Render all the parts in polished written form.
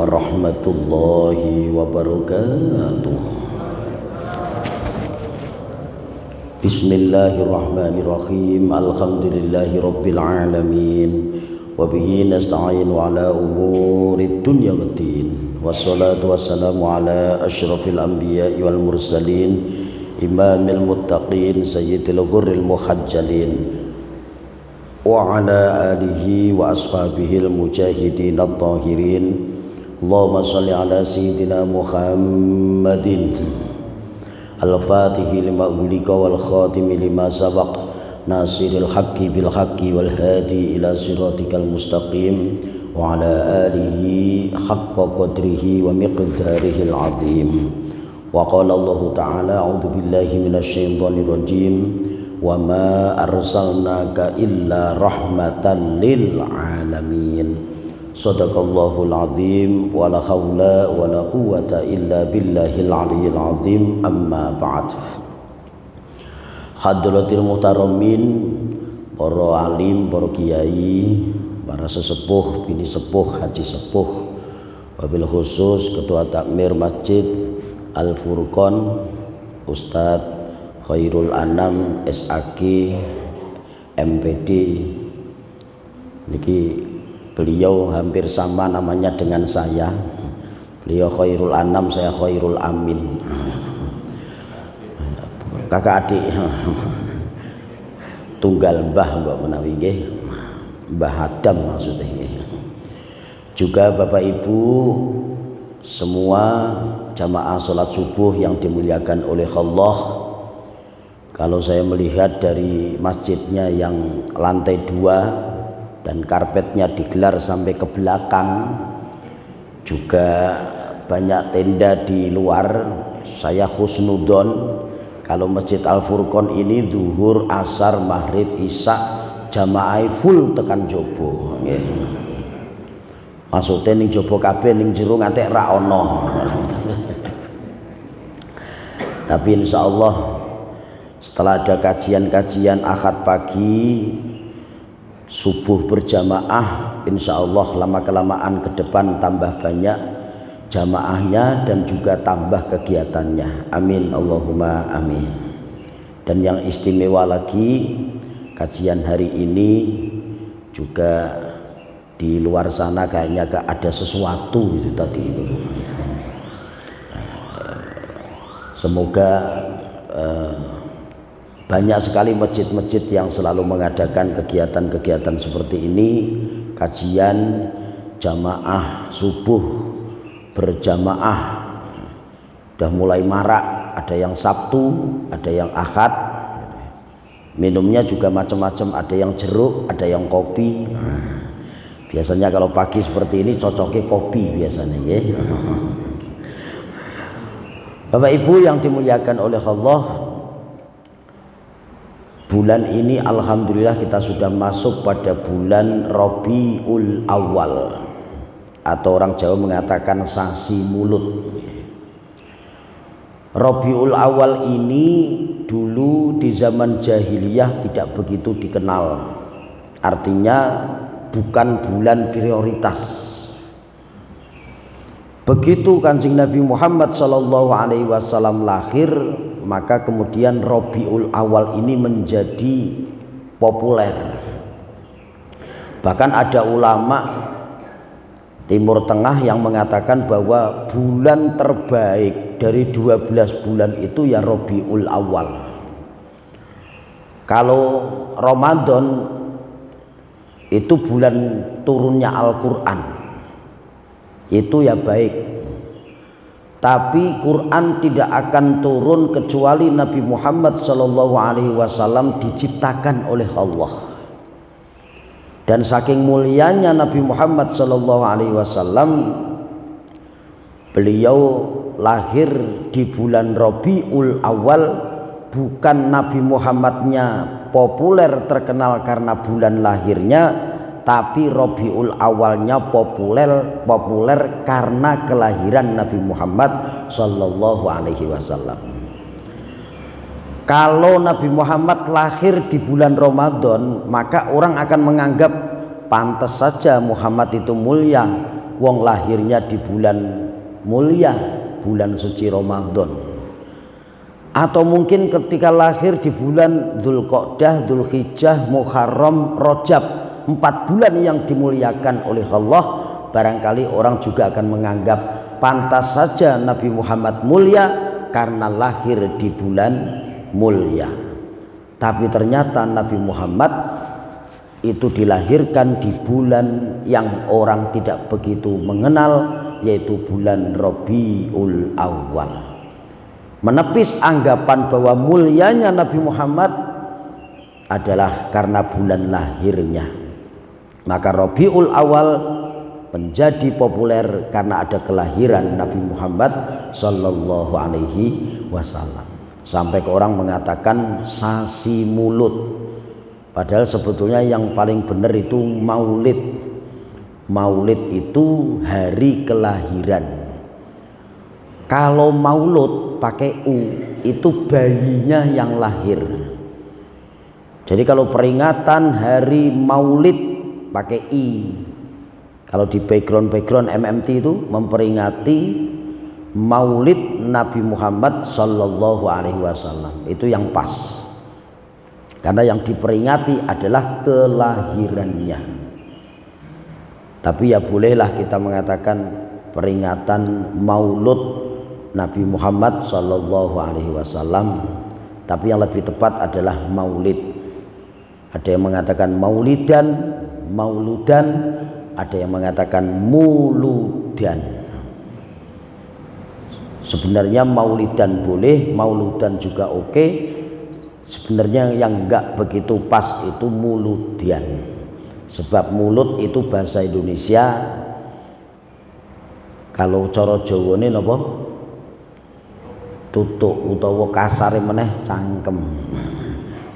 warahmatullahi wabarakatuh. Bismillahirrahmanirrahim. Alhamdulillahi rabbil alamin. Wabihi nasta'inu ala umurid dunya waddin. Wassalatu wassalamu ala asyrafil anbiya'i wal mursalin, imamil muttaqin, sayyidil ghurril muhajjalin, wa ala alihi wa ashabihil mujahidin at-tahirin. Allahumma salli ala sayyidina Muhammadin al-fatihi lima ughliqa wal khatimi lima sabaq, nasiril haqqi bil haqqi wal hadi ila siratikal mustaqim, wa ala alihi haqqa qadrihi wa miqdarihil azim. Wa qala Allah ta'ala a'udzu billahi minasy syaithanir rajim, wa ma arsalnaka illa rahmatan lil alamin. Shadaqallahul azim, wa la haula wa la quwwata illa billahil aliyyil azim. Amma ba'd. Hadratil muhtaramin, para alim, para kiai, para sesepuh, bini sepuh, haji sepuh, wabil khusus Ketua Takmir Masjid Al Furqon Ustadz Khairul Anam SAG MPD. Niki beliau hampir sama namanya dengan saya. Beliau Khairul Anam, saya Khairul Amin. Kakak adik. Tunggal mbah mbak menawi nggih. Mbah Adam maksudnya. Juga Bapak Ibu semua jamaah salat subuh yang dimuliakan oleh Allah. Kalau saya melihat dari masjidnya yang lantai 2 dan karpetnya digelar sampai ke belakang, juga banyak tenda di luar, saya husnudon kalau Masjid Al Furqon ini zuhur, asar, maghrib, isya jamaah full tekan jobo. Maksudnya ning jobo kabeh, ning jero ngantek ra ono. Tapi insyaallah setelah ada kajian-kajian Ahad pagi, subuh berjamaah, insyaallah lama-kelamaan ke depan tambah banyak jamaahnya dan juga tambah kegiatannya. Amin Allahumma amin. Dan yang istimewa lagi, kajian hari ini juga di luar sana kayaknya ada sesuatu itu tadi itu. Semoga banyak sekali masjid-masjid yang selalu mengadakan kegiatan-kegiatan seperti ini, kajian jamaah subuh berjamaah udah mulai marak, ada yang Sabtu, ada yang Ahad. Minumnya juga macam-macam, ada yang jeruk, ada yang kopi. Biasanya kalau pagi seperti ini cocoknya kopi biasanya ya. Bapak Ibu yang dimuliakan oleh Allah, bulan ini alhamdulillah kita sudah masuk pada bulan Rabiul Awal, atau orang Jawa mengatakan sasi mulut. Rabiul Awal ini dulu di zaman jahiliyah tidak begitu dikenal. Artinya bukan bulan prioritas. Begitu Kanjeng Nabi Muhammad SAW lahir, maka kemudian Rabiul Awal ini menjadi populer. Bahkan ada ulama Timur Tengah yang mengatakan bahwa bulan terbaik dari 12 bulan itu ya Rabiul Awal. Kalau Ramadan itu bulan turunnya Al-Quran, itu ya baik. Tapi Quran tidak akan turun kecuali Nabi Muhammad SAW diciptakan oleh Allah. Dan saking mulianya Nabi Muhammad SAW, beliau lahir di bulan Rabiul Awal. Bukan Nabi Muhammadnya populer terkenal karena bulan lahirnya, tapi Rabiul Awalnya populer karena kelahiran Nabi Muhammad sallallahu alaihi wasallam. Kalau Nabi Muhammad lahir di bulan Ramadan, maka orang akan menganggap pantas saja Muhammad itu mulia wong lahirnya di bulan mulia, bulan suci Ramadan. Atau mungkin ketika lahir di bulan Dzulqa'dah, Dzulhijjah, Muharram, Rajab, 4 bulan yang dimuliakan oleh Allah, barangkali orang juga akan menganggap pantas saja Nabi Muhammad mulia karena lahir di bulan mulia. Tapi ternyata Nabi Muhammad itu dilahirkan di bulan yang orang tidak begitu mengenal, yaitu bulan Rabiul Awal. Menepis anggapan bahwa mulianya Nabi Muhammad adalah karena bulan lahirnya. Maka Rabiul Awal menjadi populer karena ada kelahiran Nabi Muhammad sallallahu alaihi wasallam. Sampai ke orang mengatakan sasi mulut. Padahal sebetulnya yang paling benar itu maulid. Maulid itu hari kelahiran. Kalau maulud pakai U itu bayinya yang lahir. Jadi kalau peringatan hari maulid pakai I. Kalau di background MMT itu memperingati maulid Nabi Muhammad sallallahu alaihi wasallam. Itu yang pas. Karena yang diperingati adalah kelahirannya. Tapi ya bolehlah kita mengatakan peringatan maulud Nabi Muhammad sallallahu alaihi wasallam. Tapi yang lebih tepat adalah maulid. Ada yang mengatakan maulidan, mauludan, ada yang mengatakan muludan. Sebenarnya maulidan boleh, mauludan juga oke. Sebenarnya yang enggak begitu pas itu muludian. Sebab mulut itu bahasa Indonesia. Kalau cara Jawane napa? Tutuk utawa kasare meneh cangkem.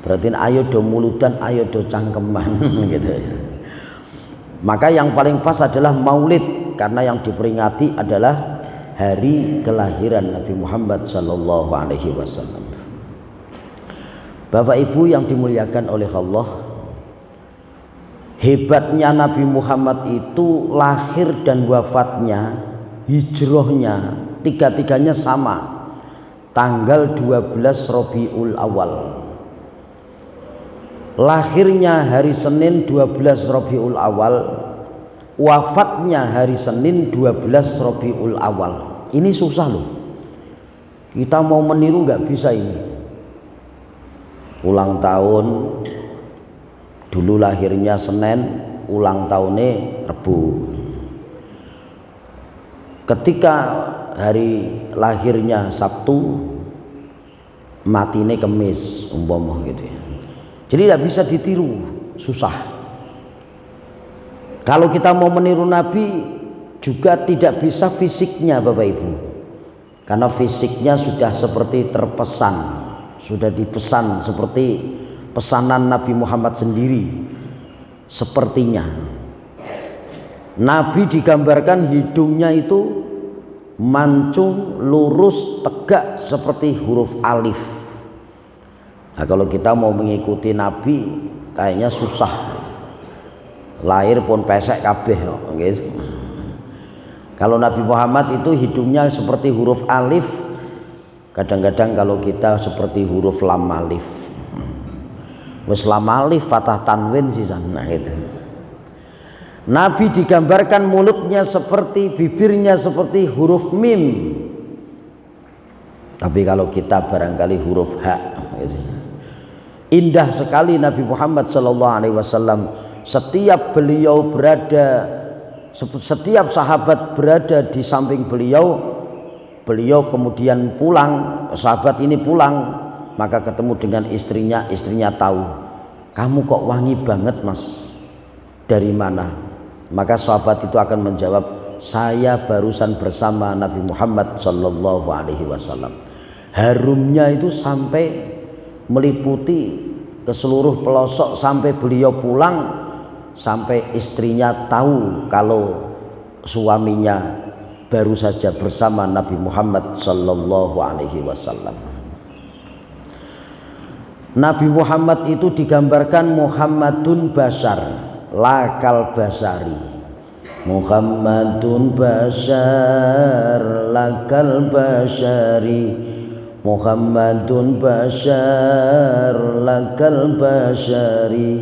Berarti ayo do muludan, ayo do cangkeman gitu ya. Maka yang paling pas adalah maulid karena yang diperingati adalah hari kelahiran Nabi Muhammad sallallahu alaihi wasallam. Bapak Ibu yang dimuliakan oleh Allah, hebatnya Nabi Muhammad itu lahir dan wafatnya, hijrahnya, tiga-tiganya sama, tanggal 12 Rabiul Awal. Lahirnya hari Senin 12 Rabiul Awal, wafatnya hari Senin 12 Rabiul Awal. Ini susah loh, kita mau meniru nggak bisa ini. Ulang tahun dulu lahirnya Senin, ulang tahunnya Rebu. Ketika hari lahirnya Sabtu, matine Kemis umpama gitu ya. Jadi tidak bisa ditiru, susah. Kalau kita mau meniru Nabi juga tidak bisa fisiknya Bapak Ibu, karena fisiknya sudah seperti terpesan, sudah dipesan seperti pesanan Nabi Muhammad sendiri. Sepertinya Nabi digambarkan hidungnya itu mancung, lurus, tegak seperti huruf alif. Nah, kalau kita mau mengikuti Nabi kayaknya susah. Lahir pun pesek kabeh gitu. Kalau Nabi Muhammad itu hidungnya seperti huruf alif. Kadang-kadang kalau kita seperti huruf lam alif. Wes lam alif fathah tanwin sisan. Nah itu. Nabi digambarkan mulutnya seperti, bibirnya seperti huruf mim. Tapi kalau kita barangkali huruf ha gitu. Indah sekali Nabi Muhammad sallallahu alaihi wasallam. Setiap beliau berada, setiap sahabat berada di samping beliau, beliau kemudian pulang, sahabat ini pulang, maka ketemu dengan istrinya, istrinya tahu, kamu kok wangi banget mas, dari mana? Maka sahabat itu akan menjawab, saya barusan bersama Nabi Muhammad sallallahu alaihi wasallam. Harumnya itu sampai meliputi ke seluruh pelosok sampai beliau pulang, sampai istrinya tahu kalau suaminya baru saja bersama Nabi Muhammad sallallahu alaihi wasallam. Nabi Muhammad itu digambarkan Muhammadun Bashar, lakal basari. Muhammadun bashar lakal bashari, Muhammadun bashar lakal bashari,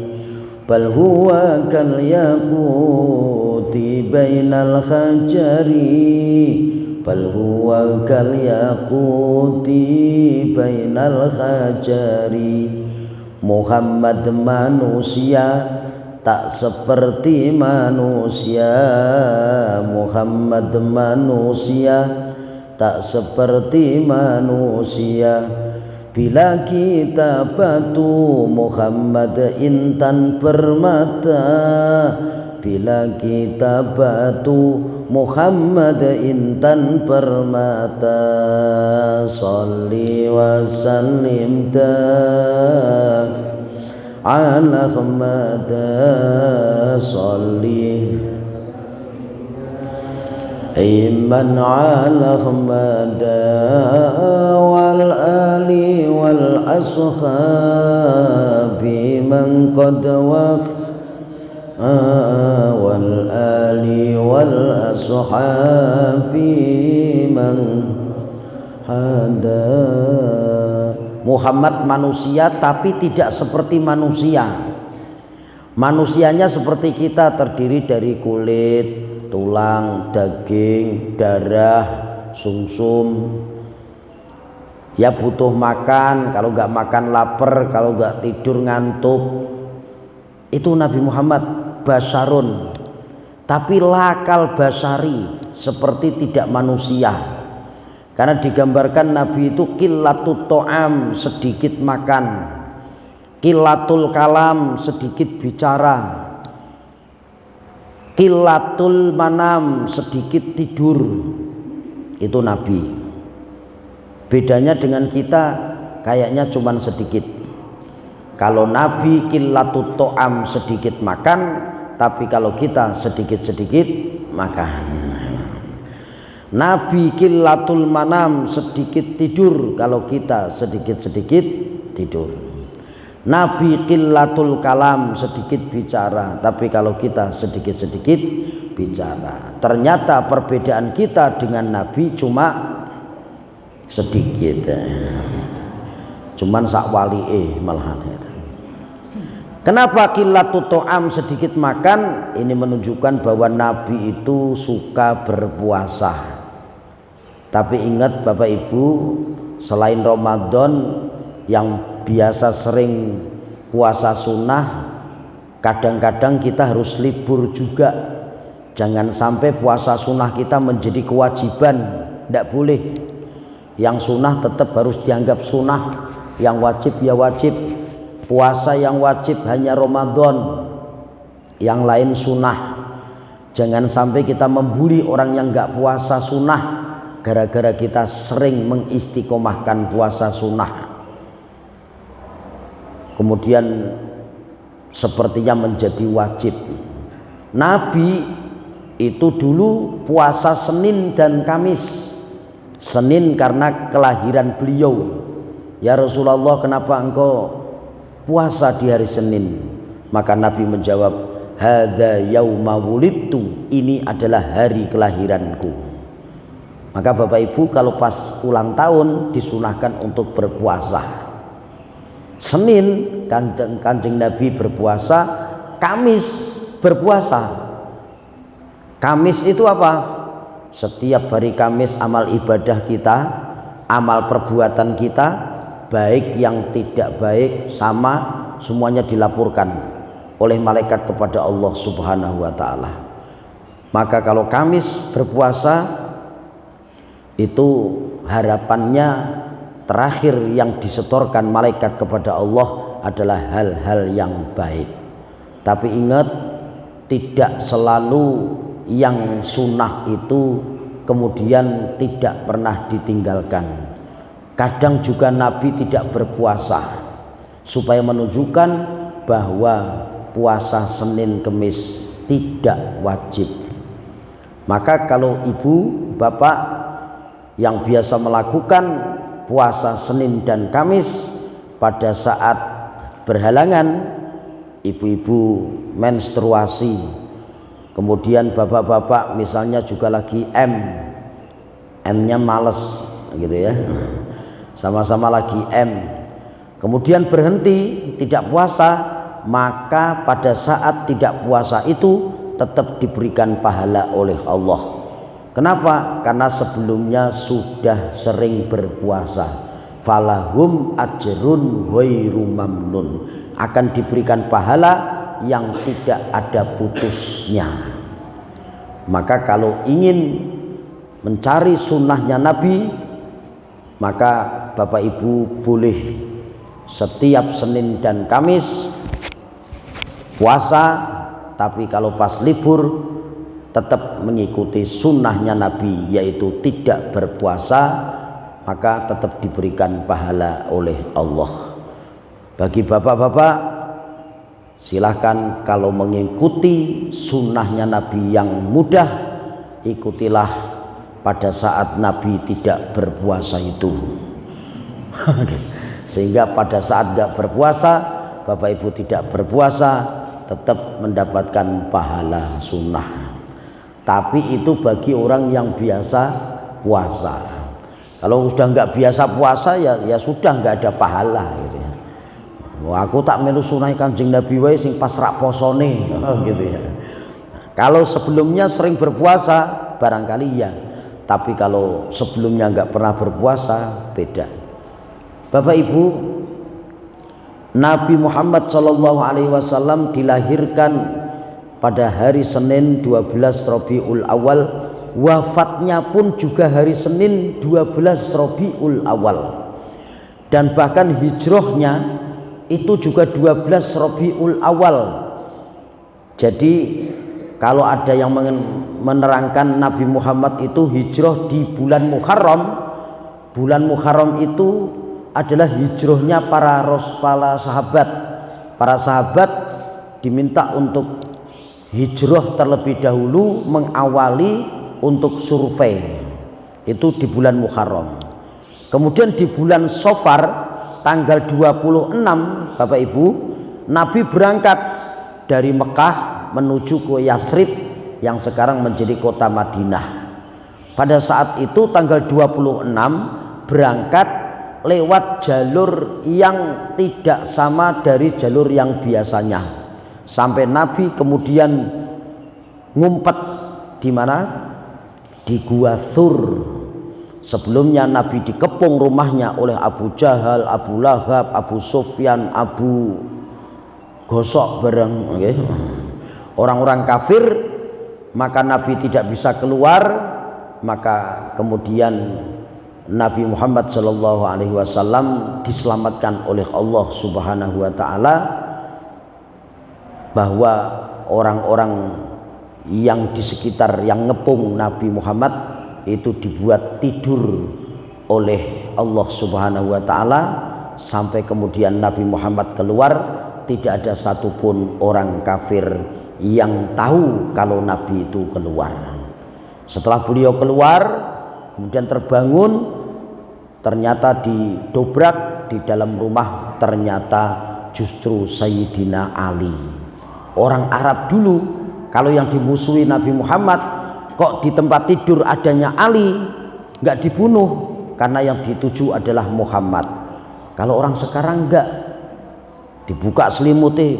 bal huwa kal yaquti bainal hajari, bal huwa kal yaquti bainal hajari. Muhammad manusia tak seperti manusia, Muhammad manusia tak seperti manusia. Bila kita batu Muhammad intan permata, bila kita batu Muhammad intan permata. Salli wa sallim ala Ahmad, salli iman ala Ahmad wal ali wal ashabi man qad waq wal ali wal ashabi man hada. Muhammad manusia tapi tidak seperti manusia. Manusianya seperti kita, terdiri dari kulit, tulang, daging, darah, sumsum. Ya butuh makan, kalau nggak makan lapar, kalau nggak tidur ngantuk. Itu Nabi Muhammad basarun, tapi lakal basari, seperti tidak manusia. Karena digambarkan Nabi itu qillatul to'am, sedikit makan, qillatul kalam, sedikit bicara, qillatul manam, sedikit tidur. Itu Nabi. Bedanya dengan kita kayaknya cuman sedikit. Kalau Nabi qillatul to'am, sedikit makan, tapi kalau kita sedikit-sedikit makan. Nabi qillatul manam, sedikit tidur, kalau kita sedikit-sedikit tidur. Nabi qillatul kalam, sedikit bicara, tapi kalau kita sedikit-sedikit bicara. Ternyata perbedaan kita dengan Nabi cuma sedikit, cuman sak wali malahan. Kenapa qillatul to'am, sedikit makan? Ini menunjukkan bahwa Nabi itu suka berpuasa. Tapi ingat Bapak Ibu, selain Ramadan yang biasa sering puasa sunnah, kadang-kadang kita harus libur juga. Jangan sampai puasa sunnah kita menjadi kewajiban, tidak boleh. Yang sunnah tetap harus dianggap sunnah, yang wajib ya wajib. Puasa yang wajib hanya Ramadan, yang lain sunnah. Jangan sampai kita membuli orang yang nggak puasa sunnah gara-gara kita sering mengistiqomahkan puasa sunnah, kemudian sepertinya menjadi wajib. Nabi itu dulu puasa Senin dan Kamis. Senin karena kelahiran beliau. Ya Rasulullah, kenapa engkau puasa di hari Senin? Maka Nabi menjawab, hadza yauma wulidtu, ini adalah hari kelahiranku. Maka Bapak Ibu kalau pas ulang tahun disunahkan untuk berpuasa. Senin kanjeng Nabi berpuasa, Kamis berpuasa. Kamis itu apa? Setiap hari Kamis amal ibadah kita, amal perbuatan kita, baik yang tidak baik sama, semuanya dilaporkan oleh malaikat kepada Allah Subhanahu wa ta'ala. Maka kalau Kamis berpuasa, itu harapannya terakhir yang disetorkan malaikat kepada Allah adalah hal-hal yang baik. Tapi ingat, tidak selalu yang sunnah itu kemudian tidak pernah ditinggalkan. Kadang juga Nabi tidak berpuasa supaya menunjukkan bahwa puasa Senin Kemis tidak wajib. Maka kalau ibu bapak yang biasa melakukan puasa Senin dan Kamis, pada saat berhalangan, ibu-ibu menstruasi Kemudian bapak-bapak misalnya juga lagi M-nya males gitu ya, sama-sama lagi M, kemudian berhenti tidak puasa, maka pada saat tidak puasa itu tetap diberikan pahala oleh Allah. Kenapa? Karena sebelumnya sudah sering berpuasa. Falahum ajrun ghairu mamnun, akan diberikan pahala yang tidak ada putusnya. Maka kalau ingin mencari sunnahnya Nabi, maka Bapak Ibu boleh setiap Senin dan Kamis puasa, tapi kalau pas libur tetap mengikuti sunnahnya Nabi, yaitu tidak berpuasa, maka tetap diberikan pahala oleh Allah. Bagi bapak-bapak, silahkan kalau mengikuti sunnahnya Nabi yang mudah, ikutilah pada saat Nabi tidak berpuasa itu. Sehingga pada saat tidak berpuasa, Bapak Ibu tidak berpuasa, tetap mendapatkan pahala sunnah. Tapi itu bagi orang yang biasa puasa. Kalau sudah nggak biasa puasa, ya sudah nggak ada pahala gitu ya. Wah, aku tak melu sunah Kanjeng Nabi wae sing pas rak posone gitu ya. Kalau sebelumnya sering berpuasa barangkali ya, tapi kalau sebelumnya nggak pernah berpuasa beda. Bapak Ibu, Nabi Muhammad SAW dilahirkan pada hari Senin 12 Rabiul Awal, wafatnya pun juga hari Senin 12 Rabiul Awal, dan bahkan hijrahnya itu juga 12 Rabiul Awal. Jadi kalau ada yang menerangkan Nabi Muhammad itu hijrah di bulan Muharram, bulan Muharram itu adalah hijrahnya para sahabat. Para sahabat diminta untuk hijrah terlebih dahulu, mengawali untuk survei, itu di bulan Muharram. Kemudian di bulan Safar tanggal 26 Bapak Ibu, Nabi berangkat dari Mekah menuju ke Yasrib yang sekarang menjadi kota Madinah. Pada saat itu tanggal 26 berangkat lewat jalur yang tidak sama dari jalur yang biasanya, sampai Nabi kemudian ngumpet di mana? Di Gua Thur. Sebelumnya Nabi dikepung rumahnya oleh Abu Jahal, Abu Lahab, Abu Sufyan, Abu Gosok bareng, okay, orang-orang kafir. Maka Nabi tidak bisa keluar, maka kemudian Nabi Muhammad SAW diselamatkan oleh Allah Subhanahu wa Ta'ala, bahwa orang-orang yang di sekitar yang ngepung Nabi Muhammad itu dibuat tidur oleh Allah Subhanahu wa Ta'ala, sampai kemudian Nabi Muhammad keluar, tidak ada satupun orang kafir yang tahu kalau Nabi itu keluar. Setelah beliau keluar, kemudian terbangun, ternyata didobrak di dalam rumah, ternyata justru Sayyidina Ali. Orang Arab dulu kalau yang dimusuhi Nabi Muhammad, kok di tempat tidur adanya Ali, nggak dibunuh karena yang dituju adalah Muhammad. Kalau orang sekarang enggak, dibuka selimutnya,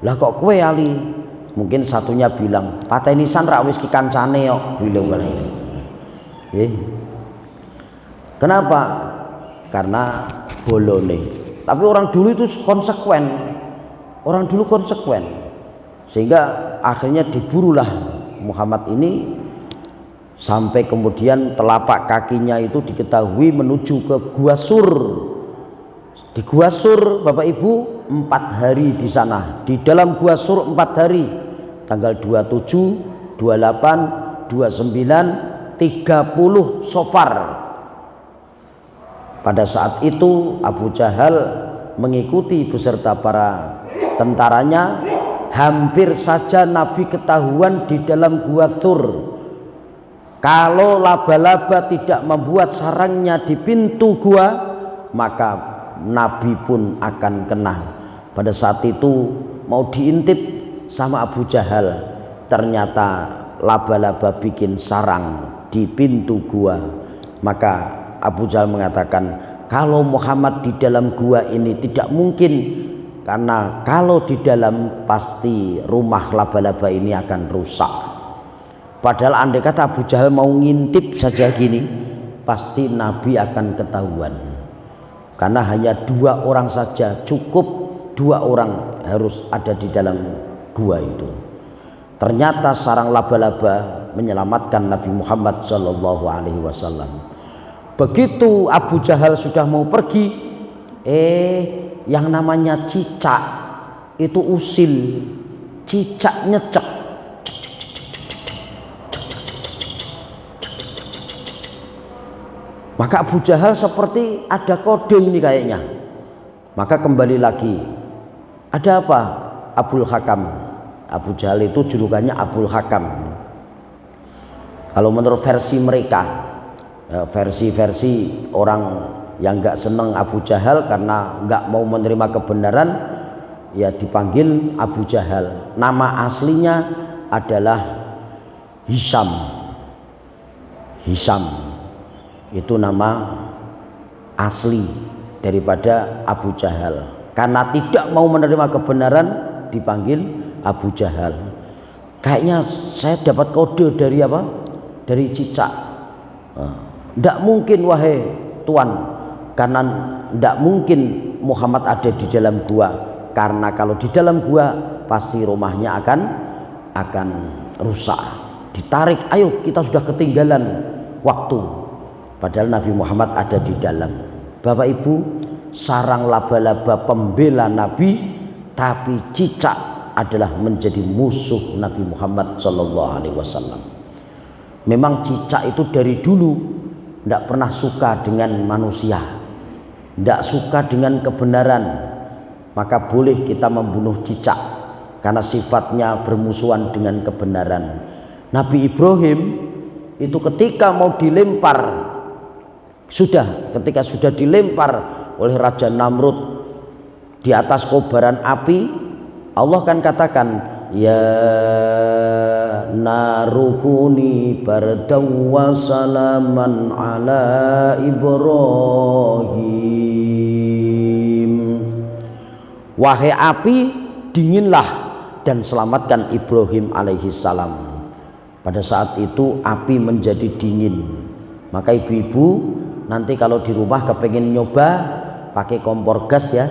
lah kok kue Ali. Mungkin satunya bilang, patenisan ra wis ki kancane kok, bilang ini. Kenapa? Karena bolone. Tapi orang dulu itu konsekuen. Orang dulu konsekuen. Sehingga akhirnya diburulah Muhammad ini, sampai kemudian telapak kakinya itu diketahui menuju ke Gua Sur. Di Gua Sur Bapak Ibu 4 hari di sana. Di dalam Gua Sur 4 hari, tanggal 27, 28, 29, 30 Safar. Pada saat itu Abu Jahal mengikuti beserta para tentaranya. Hampir saja Nabi ketahuan di dalam Gua Thur. Kalau laba-laba tidak membuat sarangnya di pintu gua, maka Nabi pun akan kena. Pada saat itu mau diintip sama Abu Jahal, ternyata laba-laba bikin sarang di pintu gua. Maka Abu Jahal mengatakan, kalau Muhammad di dalam gua ini tidak mungkin, karena kalau di dalam pasti rumah laba-laba ini akan rusak. Padahal andai kata Abu Jahal mau ngintip saja gini, pasti Nabi akan ketahuan. Karena hanya 2 orang saja cukup, 2 orang harus ada di dalam gua itu. Ternyata sarang laba-laba menyelamatkan Nabi Muhammad SAW. Begitu Abu Jahal sudah mau pergi, yang namanya cicak itu usil, cicak nyecek. Maka Abu Jahal seperti ada kode ini kayaknya. Maka kembali lagi, ada apa? Abul Hakam. Abu Jahal itu julukannya Abul Hakam. Kalau menurut versi mereka, versi orang yang nggak seneng Abu Jahal karena nggak mau menerima kebenaran, ya dipanggil Abu Jahal. Nama aslinya adalah Hisham. Hisham itu nama asli daripada Abu Jahal. Karena tidak mau menerima kebenaran dipanggil Abu Jahal. Kayaknya saya dapat kode dari apa? Dari cicak. Tidak mungkin wahai Tuan, karena tidak mungkin Muhammad ada di dalam gua. Karena kalau di dalam gua pasti rumahnya akan rusak. Ditarik, ayo kita sudah ketinggalan waktu. Padahal Nabi Muhammad ada di dalam. Bapak Ibu, sarang laba-laba pembela Nabi, tapi cicak adalah menjadi musuh Nabi Muhammad SAW. Memang cicak itu dari dulu tidak pernah suka dengan manusia, tidak suka dengan kebenaran. Maka boleh kita membunuh cicak karena sifatnya bermusuhan dengan kebenaran. Nabi Ibrahim itu ketika mau dilempar, ketika sudah dilempar oleh Raja Namrud di atas kobaran api, Allah kan katakan, ya narukuni bardaw wa salaman ala Ibrahim. Wahai api, dinginlah dan selamatkan Ibrahim alaihi salam. Pada saat itu api menjadi dingin. Maka ibu-ibu nanti kalau di rumah kepengen nyoba pakai kompor gas ya,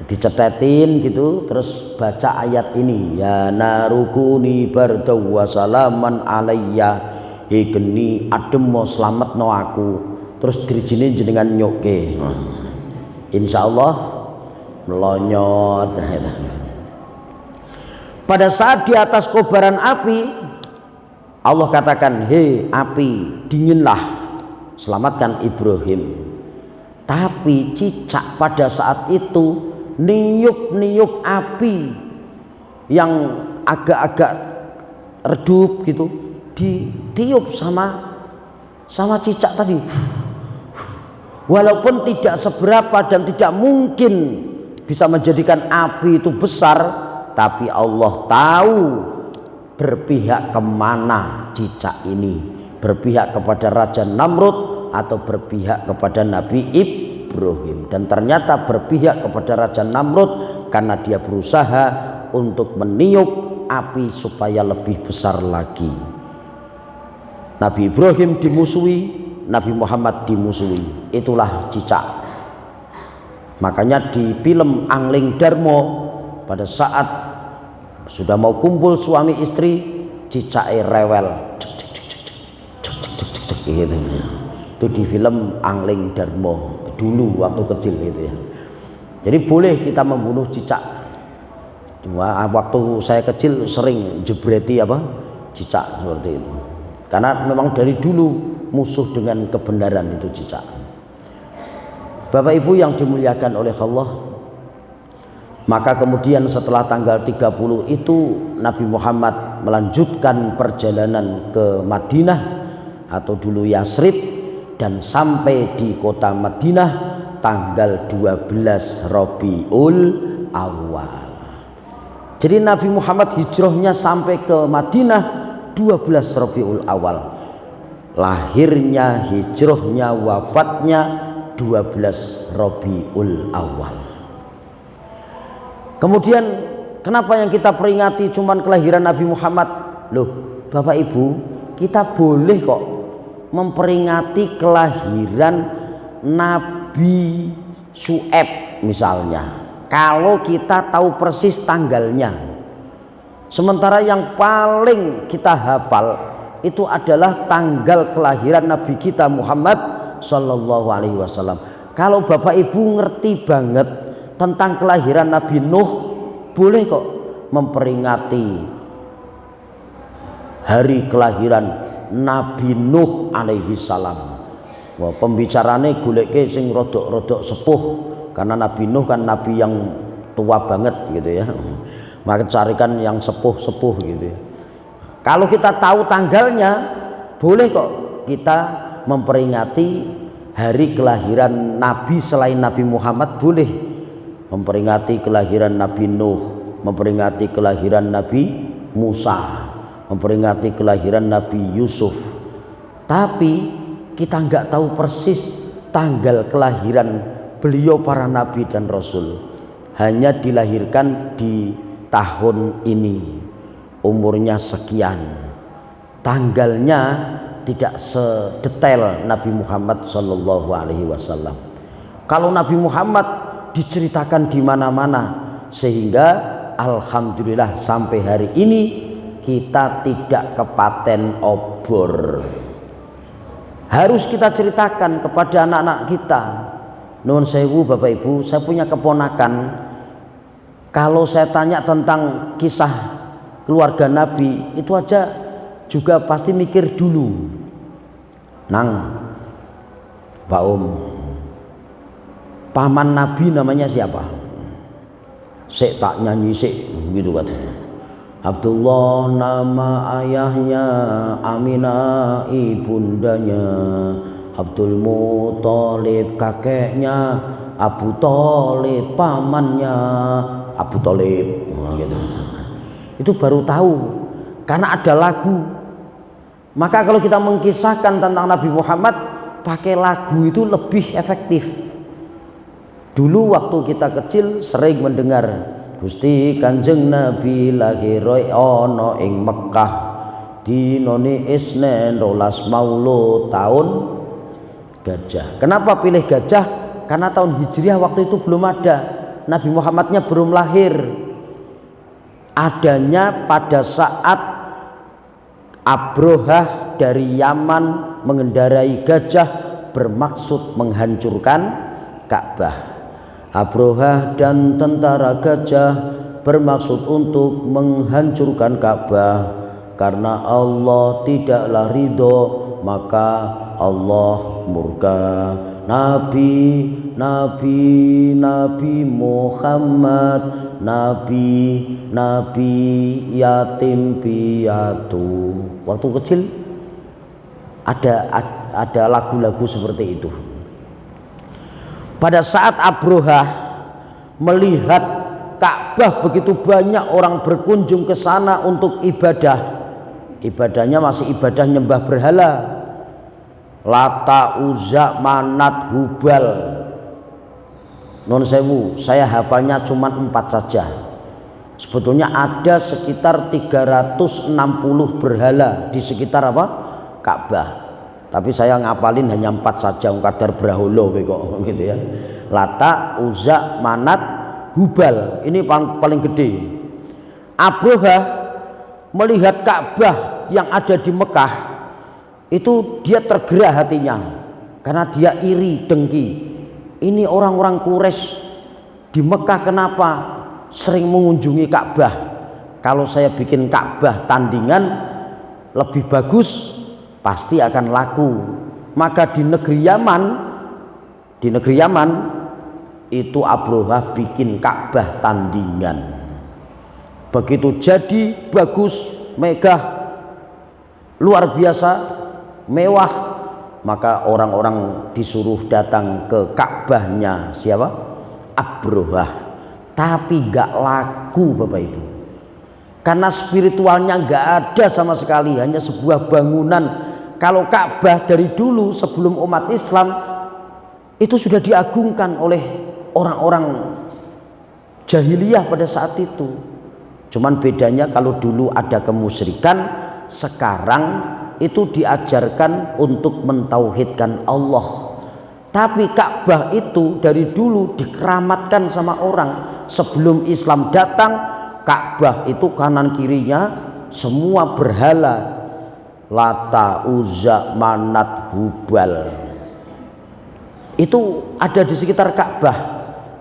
dicetetin gitu, terus baca ayat ini, ya narukuni bardaw wa salaman alayya, geni adem mau selamat no aku, terus dirijine jenengan nyoke, insyaallah melonyot ternyata. Pada saat di atas kobaran api, Allah katakan, hei api dinginlah, selamatkan Ibrahim. Tapi cicak pada saat itu niup-niup api yang agak-agak redup gitu, ditiup sama cicak tadi. Walaupun tidak seberapa dan tidak mungkin bisa menjadikan api itu besar, tapi Allah tahu berpihak kemana cicak ini, berpihak kepada Raja Namrud atau berpihak kepada Nabi Ibrahim. Dan ternyata berpihak kepada Raja Namrud karena dia berusaha untuk meniup api supaya lebih besar lagi. Nabi Ibrahim dimusuhi, Nabi Muhammad dimusuhi. Itulah cicak. Makanya di film Angling Darmo, pada saat sudah mau kumpul suami istri, cicake rewel gitu. Itu di film Angling Darmo dulu waktu kecil gitu ya. Jadi boleh kita membunuh cicak. Cuma waktu saya kecil sering jebreti cicak seperti itu. Karena memang dari dulu musuh dengan kebenaran itu cicak. Bapak Ibu yang dimuliakan oleh Allah, maka kemudian setelah tanggal 30 itu Nabi Muhammad melanjutkan perjalanan ke Madinah atau dulu Yasrib, dan sampai di kota Madinah tanggal 12 Rabiul Awal. Jadi Nabi Muhammad hijrahnya sampai ke Madinah 12 Rabiul Awal, lahirnya, hijrahnya, wafatnya 12 Rabiul Awal. Kemudian kenapa yang kita peringati cuman kelahiran Nabi Muhammad? Loh Bapak Ibu, kita boleh kok memperingati kelahiran Nabi Syuaib misalnya, kalau kita tahu persis tanggalnya. Sementara yang paling kita hafal itu adalah tanggal kelahiran Nabi kita Muhammad Sallallahu Alaihi Wasallam. Kalau Bapak Ibu ngerti banget tentang kelahiran Nabi Nuh, boleh kok memperingati hari kelahiran Nabi Nuh alaihi salam. Wah, pembicarane goleke sing rodok-rodok sepuh, karena Nabi Nuh kan nabi yang tua banget gitu ya. Maka carikan yang sepuh-sepuh gitu ya. Kalau kita tahu tanggalnya, boleh kok kita memperingati hari kelahiran nabi selain Nabi Muhammad. Boleh memperingati kelahiran Nabi Nuh, memperingati kelahiran Nabi Musa, memperingati kelahiran Nabi Yusuf. Tapi kita nggak tahu persis tanggal kelahiran beliau para nabi dan rasul. Hanya dilahirkan di tahun ini, umurnya sekian, tanggalnya tidak sedetail Nabi Muhammad Sallallahu Alaihi Wasallam. Kalau Nabi Muhammad diceritakan di mana-mana, sehingga alhamdulillah sampai hari ini kita tidak kepaten obor. Harus kita ceritakan kepada anak-anak kita. Nuwun sewu Bapak Ibu, saya punya keponakan. Kalau saya tanya tentang kisah keluarga Nabi, itu aja juga pasti mikir dulu. Nang, Pak paman Nabi namanya siapa? Sik tak nyanyi sik gitu katanya. Abdullah nama ayahnya, Aminah ibundanya, Abdul Muthalib kakeknya, Abu Thalib pamannya, Abu Thalib gitu. Itu baru tahu karena ada lagu. Maka kalau kita mengkisahkan tentang Nabi Muhammad pakai lagu itu lebih efektif. Dulu waktu kita kecil sering mendengar Gusti Kanjeng Nabi lahir ana ing Mekah dinone Isnen 12 Maulud tahun gajah. Kenapa pilih gajah? Karena tahun Hijriah waktu itu belum ada, Nabi Muhammadnya belum lahir. Adanya pada saat Abrohah dari Yaman mengendarai gajah bermaksud menghancurkan Ka'bah. Abrohah dan tentara gajah bermaksud untuk menghancurkan Ka'bah. Karena Allah tidaklah ridho, maka Allah murka. Nabi Muhammad, Nabi yatim piatu. Waktu kecil ada lagu-lagu seperti itu. Pada saat Abrohah melihat Ka'bah begitu banyak orang berkunjung ke sana untuk ibadah. Ibadahnya masih ibadah nyembah berhala. Lata, Uzza, Manat, Hubal. Non sewu, saya hafalnya cuma 4 saja. Sebetulnya ada sekitar 360 berhala di sekitar apa? Ka'bah. Tapi saya ngapalin hanya 4 saja, kadar braholo kok gitu ya. Lata, Uzza, Manat, Hubal. Ini paling gede. Abrohah melihat Ka'bah yang ada di Mekah, itu dia tergerak hatinya karena dia iri, dengki. Ini orang-orang Quraisy di Mekah kenapa sering mengunjungi Ka'bah? Kalau saya bikin Ka'bah tandingan lebih bagus, pasti akan laku. Maka di negeri Yaman itu Abrohah bikin Ka'bah tandingan. Begitu jadi bagus, megah, luar biasa, mewah, maka orang-orang disuruh datang ke Ka'bahnya siapa? Abrohah. Tapi gak laku Bapak Ibu. karena spiritualnya nggak ada sama sekali, hanya sebuah bangunan. Kalau Ka'bah dari dulu sebelum umat Islam itu sudah diagungkan oleh orang-orang jahiliyah pada saat itu. Cuman bedanya kalau dulu ada kemusyrikan, sekarang itu diajarkan untuk mentauhidkan Allah. Tapi Ka'bah itu dari dulu dikeramatkan sama orang. Sebelum Islam datang, Ka'bah itu kanan kirinya semua berhala, Lata, Uzza, Manat, Hubal. Itu ada di sekitar Ka'bah.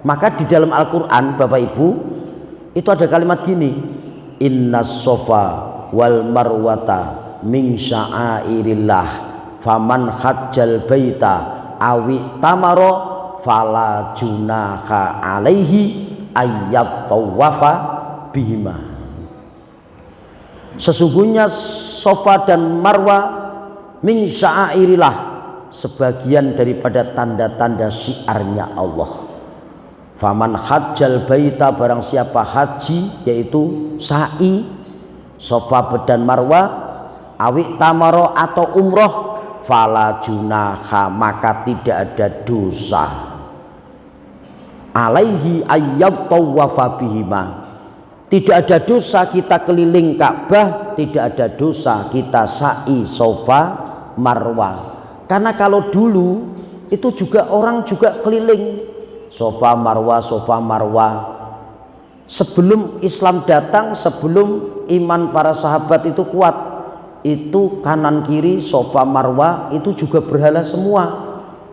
Maka di dalam Al-Quran Bapak Ibu itu ada kalimat gini, Innas sofa wal marwata min sya'airillah faman hajjal baita awi tamaro fala junaha alaihi ayyat tawafa bihima. Sesungguhnya Sofa dan Marwa min sya'airillah, sebagian daripada tanda-tanda syiarnya Allah. Faman hajjal baita, barang siapa haji yaitu sa'i Sofa dan Marwa, awi tamaro atau umroh, fala junaha, maka tidak ada dosa alaihi ayyat tawafa bihima. Tidak ada dosa kita keliling Ka'bah, tidak ada dosa kita sa'i Sofa Marwa. Karena kalau dulu itu juga orang juga keliling Sofa Marwa, Sofa Marwa. Sebelum Islam datang, sebelum iman para sahabat itu kuat, itu kanan kiri Sofa Marwa itu juga berhala semua.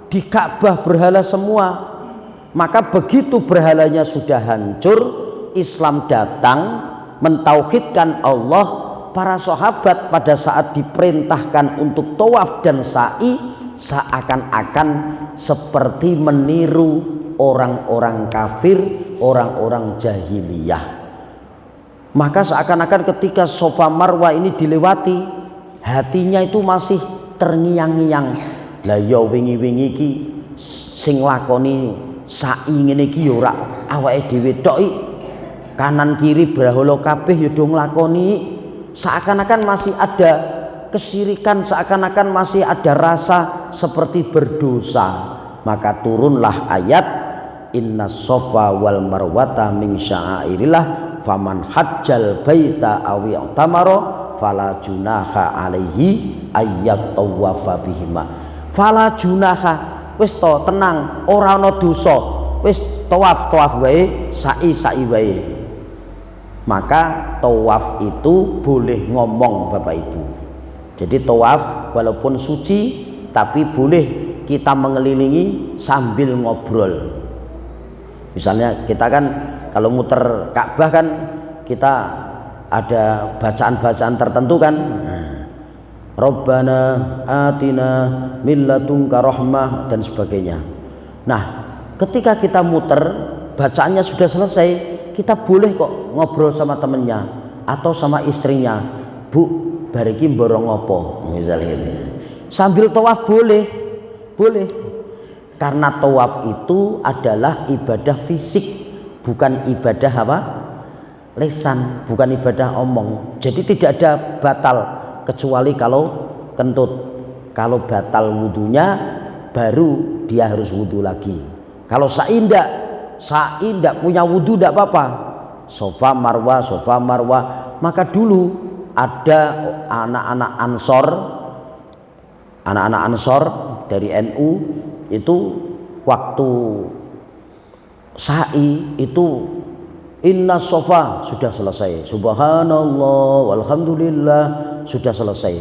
Di Ka'bah berhala semua. Maka begitu berhalanya sudah hancur, Islam datang mentauhidkan Allah. Para sahabat pada saat diperintahkan untuk tawaf dan sa'i, seakan-akan seperti meniru orang-orang kafir, orang-orang jahiliyah. Maka seakan-akan ketika Sofa Marwa ini dilewati, hatinya itu masih terngiang-ngiang. Lah ya wingi-wingi iki sing lakoni sa'i ngene iki ya ora awake dhewe tok, kanan kiri berhala kabeh ya do nglakoni. Seakan-akan masih ada kesyirikan, seakan-akan masih ada rasa seperti berdosa. Maka turunlah ayat Innas sofa wal marwata min sya'airillah faman hajjal baita awi tamaro fala junaha alaihi ayyat tawafa bihima. Fala junaha, wis to tenang, ora ana dosa, wis tawaf wae, sa'i wae. Maka tawaf itu boleh ngomong Bapak Ibu. Jadi tawaf walaupun suci tapi boleh kita mengelilingi sambil ngobrol. Misalnya kita kan kalau muter Ka'bah kan kita ada bacaan-bacaan tertentu kan. Rabbana atina min ladunka rahmah dan sebagainya. Nah, ketika kita muter bacaannya sudah selesai, kita boleh kok ngobrol sama temennya atau sama istrinya. Bu, bariki borong opo misalnya gitu. Sambil tawaf boleh. Karena tawaf itu adalah ibadah fisik, bukan ibadah apa? Lisan, bukan ibadah omong. Jadi tidak ada batal kecuali kalau kentut. Kalau batal wudunya baru dia harus wudu lagi. Kalau sa'i ndak punya wudu ndak apa-apa. Sofa Marwa. Maka dulu ada anak-anak Ansor dari NU itu waktu sa'i itu Inna sofa sudah selesai, subhanallah walhamdulillah sudah selesai.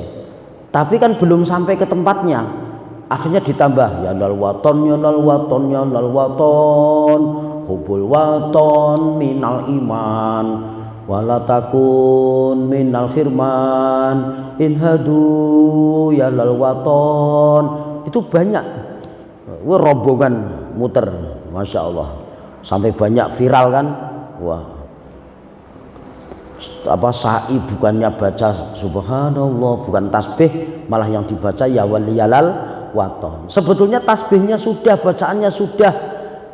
Tapi kan belum sampai ke tempatnya, akhirnya ditambah ya lal waton hubul waton minal iman wala takun minal khirman inhadu ya lal waton. Itu banyak, rombongan muter, masya Allah, sampai banyak viral kan. Wah, apa sa'i bukannya baca subhanallah, bukan tasbih, malah yang dibaca ya waliyalal waton. Sebetulnya tasbihnya sudah, bacaannya sudah,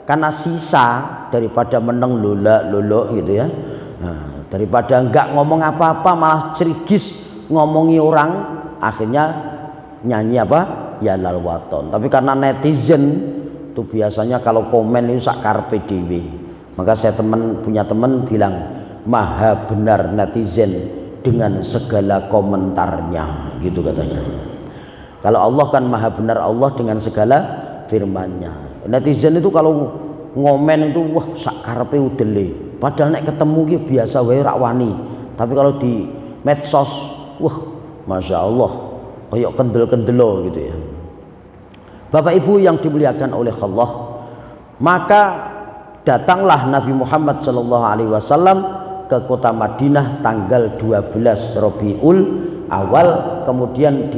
karena sisa daripada meneng lolo gitu ya. Nah, daripada enggak ngomong apa-apa malah cerigis ngomongi orang, akhirnya nyanyi apa? Ya lal waton. Tapi karena netizen itu biasanya kalau komen itu sak karepe dhewe. Maka saya punya teman bilang, maha benar netizen dengan segala komentarnya, gitu katanya. Kalau Allah kan maha benar Allah dengan segala firman-Nya. Netizen itu kalau ngomen itu wah sak karepe udele. Padahal nek ketemu ki biasa wae rak wani. Tapi kalau di medsos, wah masya Allah, kayak kendel-kendelo gitu ya. Bapak Ibu yang dimuliakan oleh Allah, maka datanglah Nabi Muhammad SAW ke kota Madinah tanggal 12 Rabiul Awal, kemudian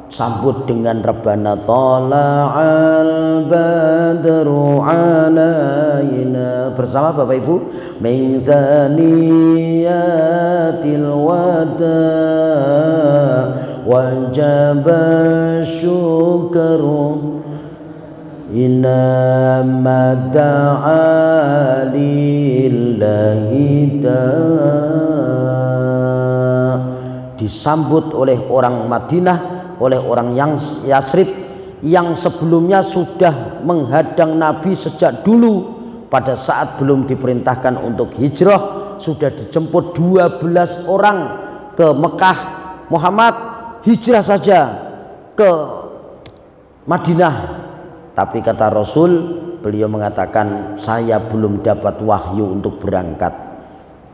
sambut dengan Rabbana tala'al badru alaina bersama Bapak Ibu min zaniyatil wada wajaba syukru inna mada'alillahi disambut oleh orang Madinah, oleh orang yang Yasrib yang sebelumnya sudah menghadang Nabi sejak dulu. Pada saat belum diperintahkan untuk hijrah sudah dijemput 12 orang ke Mekah. Muhammad hijrah saja ke Madinah. Tapi kata Rasul, beliau mengatakan saya belum dapat wahyu untuk berangkat.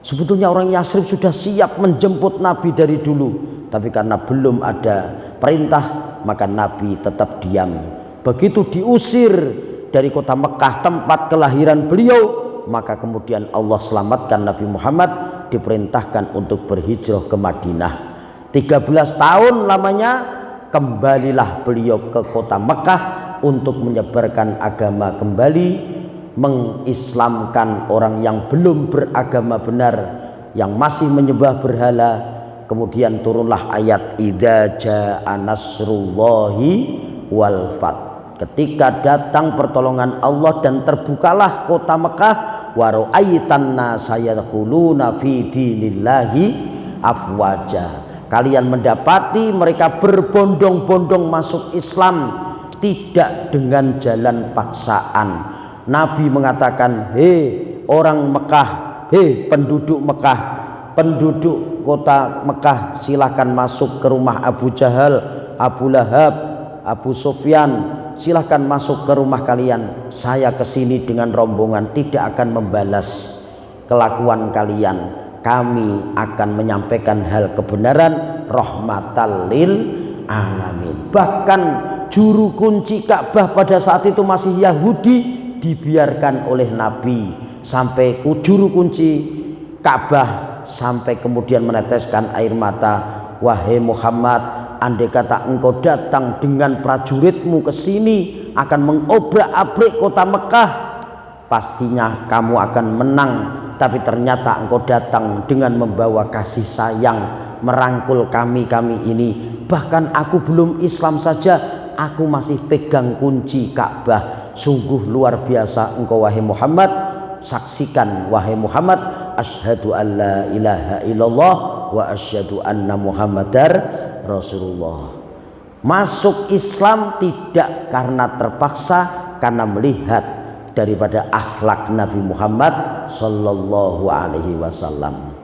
Sebetulnya orang Yasrib sudah siap menjemput Nabi dari dulu, tapi karena belum ada perintah maka Nabi tetap diam. Begitu diusir dari kota Mekah tempat kelahiran beliau, maka kemudian Allah selamatkan Nabi Muhammad, diperintahkan untuk berhijrah ke Madinah. 13 tahun lamanya kembalilah beliau ke kota Mekah untuk menyebarkan agama kembali, mengislamkan orang yang belum beragama benar, yang masih menyembah berhala. Kemudian turunlah ayat idza jaa nasrullahi wal fath, ketika datang pertolongan Allah dan terbukalah kota Mekah, wa ra'aitan nasa yadkhuluna fi dinillahi afwaja, kalian mendapati mereka berbondong-bondong masuk Islam, tidak dengan jalan paksaan. Nabi mengatakan, hei orang Mekah, hei penduduk Mekah, penduduk kota Mekah, silahkan masuk ke rumah Abu Jahal, Abu Lahab, Abu Sufyan, silahkan masuk ke rumah kalian. Saya kesini dengan rombongan tidak akan membalas kelakuan kalian. Kami akan menyampaikan hal kebenaran, rahmatal lil alamin. Bahkan juru kunci Ka'bah pada saat itu masih Yahudi, dibiarkan oleh Nabi sampai juru kunci Ka'bah sampai kemudian meneteskan air mata. Wahai Muhammad, andai kata engkau datang dengan prajuritmu ke sini akan mengobrak-abrik kota Mekah, pastinya kamu akan menang. Tapi ternyata engkau datang dengan membawa kasih sayang, merangkul kami ini. Bahkan aku belum Islam saja, aku masih pegang kunci Ka'bah. Sungguh luar biasa engkau wahai Muhammad. Saksikan wahai Muhammad, asyhadu an la ilaha illallah wa asyhadu anna muhammadar rasulullah. Masuk Islam tidak karena terpaksa, karena melihat daripada akhlak Nabi Muhammad sallallahu alaihi wasallam.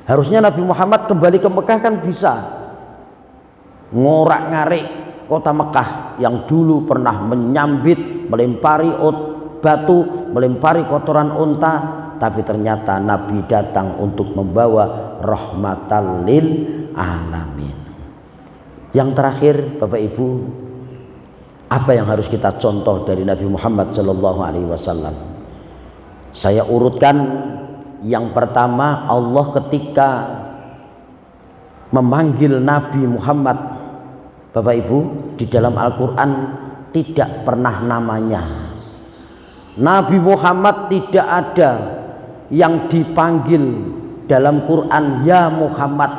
Harusnya Nabi Muhammad kembali ke Mekah kan bisa ngorak-ngarik kota Mekah yang dulu pernah menyambit, melempari batu, melempari kotoran unta, tapi ternyata Nabi datang untuk membawa rahmatal lil alamin. Yang terakhir Bapak Ibu, apa yang harus kita contoh dari Nabi Muhammad sallallahu alaihi wasallam? Saya urutkan. Yang pertama, Allah ketika memanggil Nabi Muhammad, Bapak Ibu, di dalam Al-Quran tidak pernah namanya. Nabi Muhammad tidak ada yang dipanggil dalam Quran ya Muhammad.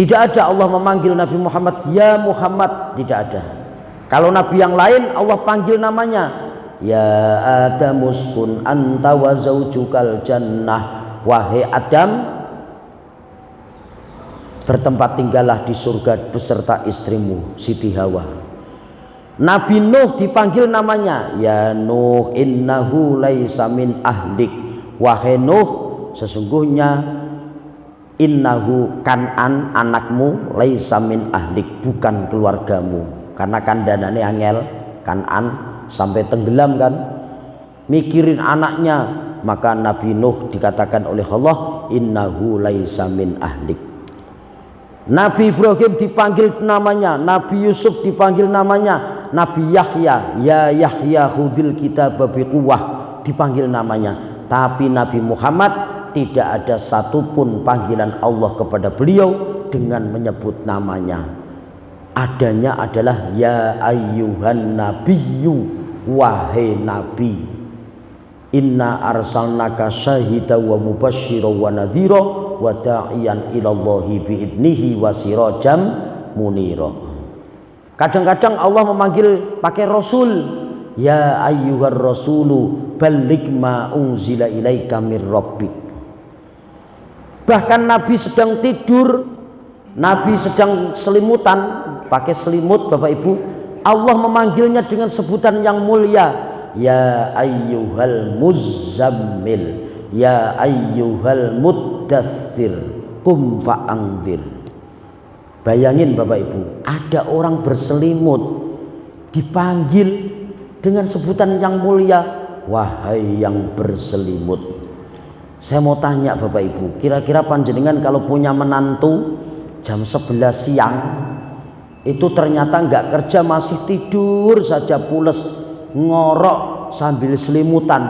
Tidak ada Allah memanggil Nabi Muhammad ya Muhammad, tidak ada. Kalau Nabi yang lain Allah panggil namanya ya Adam uskun anta wa zaujukal jannah, wahai Adam bertempat tinggallah di surga beserta istrimu Siti Hawa. Nabi Nuh dipanggil namanya, ya Nuh innahu laisa min ahlik, wahai Nuh sesungguhnya innahu Kan'an anakmu laisa min ahlik, bukan keluargamu, karena kandanane angel Kan'an sampai tenggelam kan, mikirin anaknya, maka Nabi Nuh dikatakan oleh Allah innahu laisa min ahlik. Nabi Ibrahim dipanggil namanya, Nabi Yusuf dipanggil namanya, Nabi Yahya, ya Yahya khudil kitab biquwwah dipanggil namanya. Tapi Nabi Muhammad tidak ada satupun panggilan Allah kepada beliau dengan menyebut namanya. Adanya adalah ya ayyuhan nabiyyu, wahai nabi, inna arsalnaka syahida wa mubashshira wa nadhira wa da'iyan ilallahi biidnihi wa sirajam munira. Kadang-kadang Allah memanggil pakai rasul, ya ayyuhar rasulu balligh ma unzila ilaika mir rabbik. Bahkan Nabi sedang tidur, Nabi sedang selimutan, pakai selimut Bapak Ibu, Allah memanggilnya dengan sebutan yang mulia, ya ayyuhal muzzammil, ya ayyuhal muddaththir qum fa'anzir. Bayangin Bapak Ibu, ada orang berselimut dipanggil dengan sebutan yang mulia, wahai yang berselimut. Saya mau tanya Bapak Ibu, kira-kira panjenengan kalau punya menantu jam 11 siang itu ternyata nggak kerja, masih tidur saja pules ngorok sambil selimutan,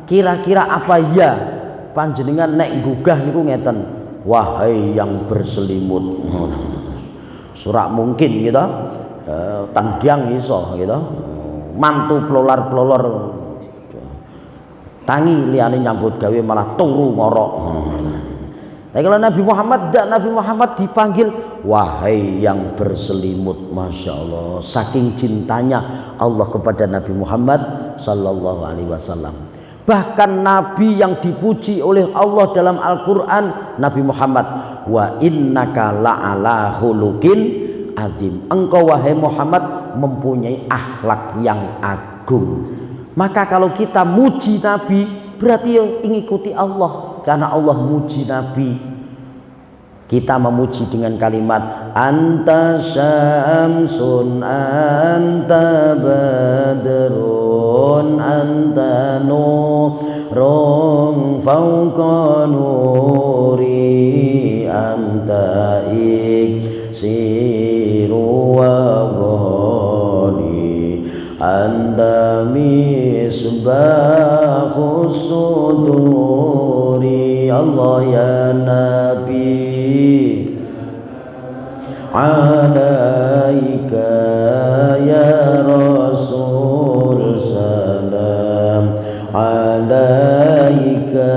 kira-kira apa ya panjenengan nek gugah niku ngeten, wahai yang berselimut. Surak mungkin gitu, tandang iso gitu, mantu pelolar-pelolor tangi liane nyambut gawe malah turu ngorok. Tapi kalau Nabi Muhammad tidak, Nabi Muhammad dipanggil wahai yang berselimut. Masya Allah, saking cintanya Allah kepada Nabi Muhammad Sallallahu Alaihi Wasallam. Bahkan Nabi yang dipuji oleh Allah dalam Al-Quran, Nabi Muhammad, wa innaka la'ala khuluqin azim, engkau wahai Muhammad mempunyai akhlak yang agung. Maka kalau kita muji Nabi berarti mengikuti Allah, karena Allah muji Nabi. Kita memuji dengan kalimat anta syamsun anta badrun anta nurun fawqa nuri anta iksiru wa ghani anta misbahus suduri. Allah ya Nabi alaika ya Rasul salam alaika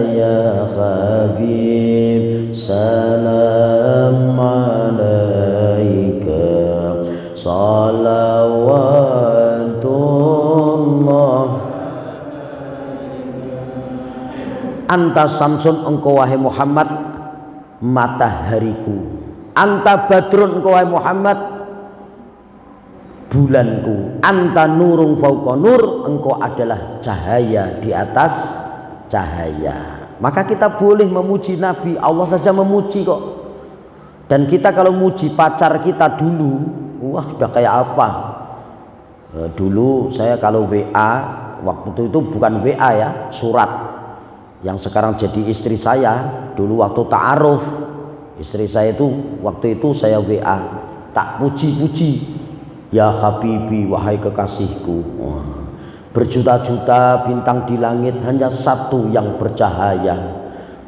ya Habib salam alaika salawatullah. Anta samsun, engkau wahai Muhammad matahariku, anta badrun, engkau wahai Muhammad bulanku, anta nurung fauqa nur, engkau adalah cahaya di atas cahaya. Maka kita boleh memuji Nabi, Allah saja memuji kok. Dan kita kalau muji pacar kita dulu, wah udah kayak apa. Dulu saya kalau WA, waktu itu bukan WA ya, surat, yang sekarang jadi istri saya. Dulu waktu ta'aruf istri saya itu, waktu itu saya WA, tak puji-puji, ya Habibi, wahai kekasihku. Berjuta-juta bintang di langit, hanya satu yang bercahaya.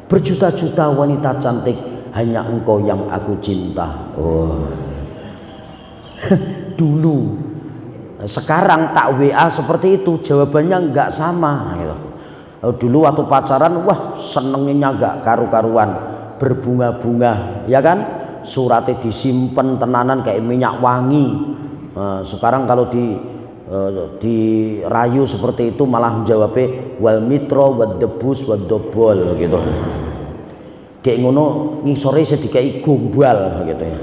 Berjuta-juta wanita cantik, hanya engkau yang aku cinta. Dulu. Sekarang tak WA seperti itu, jawabannya enggak sama gitu. Dulu waktu pacaran, wah senengnya enggak karu-karuan, berbunga-bunga, ya kan? Suratnya disimpan tenanan kayak minyak wangi. Sekarang kalau di dirayu seperti itu malah jawabnya wal mitro wad debus wad dobol gitu. Kayak ngono ngisore sedikai gombal gitu ya.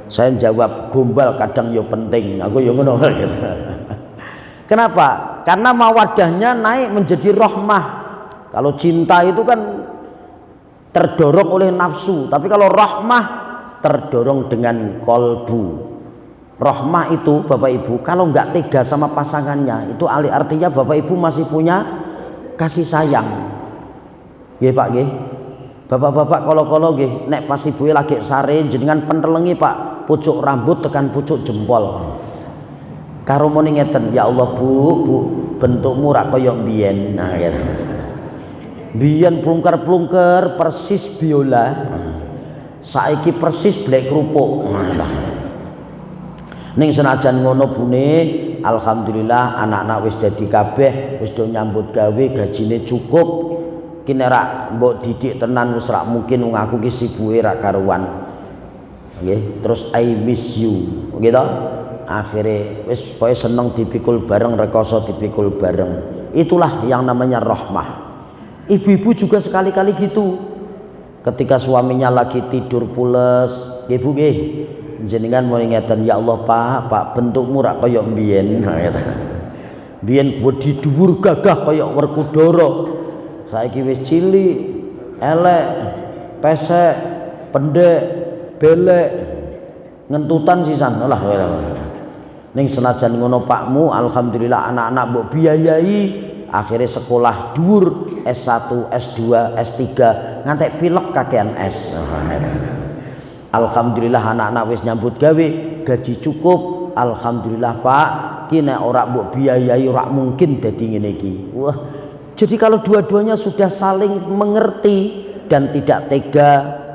Saya jawab gombal kadang yo penting, aku yo ngono gitu. Kenapa? Karena mawadahnya naik menjadi rahmah. Kalau cinta itu kan terdorong oleh nafsu, tapi kalau rahmah terdorong dengan kolbu. Rahmah itu Bapak Ibu kalau nggak tega sama pasangannya itu artinya Bapak Ibu masih punya kasih sayang. Nggih Pak nggih. Bapak-bapak kalau nggih nek pas ibu lagi sare jenengan pentelengi Pak pucuk rambut tekan pucuk jempol. Karo muni ngeten, ya Allah Bu, bentukmu rak kaya mbiyen. Nah gitu. Mbiyen plungker-plungker persis biola. Saiki persis blek kerupuk. Ning senajan ngono bune, alhamdulillah anak-anak wis dadi kabeh, wis do nyambut gawe, gajine cukup. Ki nek rak mbok didik tenan wis rak mungkin wong aku ki sibuke rak karuan. Nggih, terus I miss you. Gitu. Akhirnya wis pokoke seneng dipikul bareng, rekoso dipikul bareng. Itulah yang namanya rahmah. Ibu-ibu juga sekali-kali gitu. Ketika suaminya lagi tidur pules, ibu nggih jenengan mau ngeten, ya Allah Pak bentukmu rak kaya mbiyen. Mbiyen bodi dhuwur gagah kaya Werkudara. Saiki wis cilik, elek, pesek, pendek, belek, ngentutan sisan. Lah ning senajan ngono Pakmu, alhamdulillah anak-anak mbok biayai, akhirnya sekolah dhuwur S1, S2, S3, ngantek pilek kakean S. Alhamdulillah anak-anak wis nyambut gawe, gaji cukup. Alhamdulillah Pak, ki nek ora mbok biayai ora mungkin dadi ngene iki. Wah, jadi kalau dua-duanya sudah saling mengerti dan tidak tega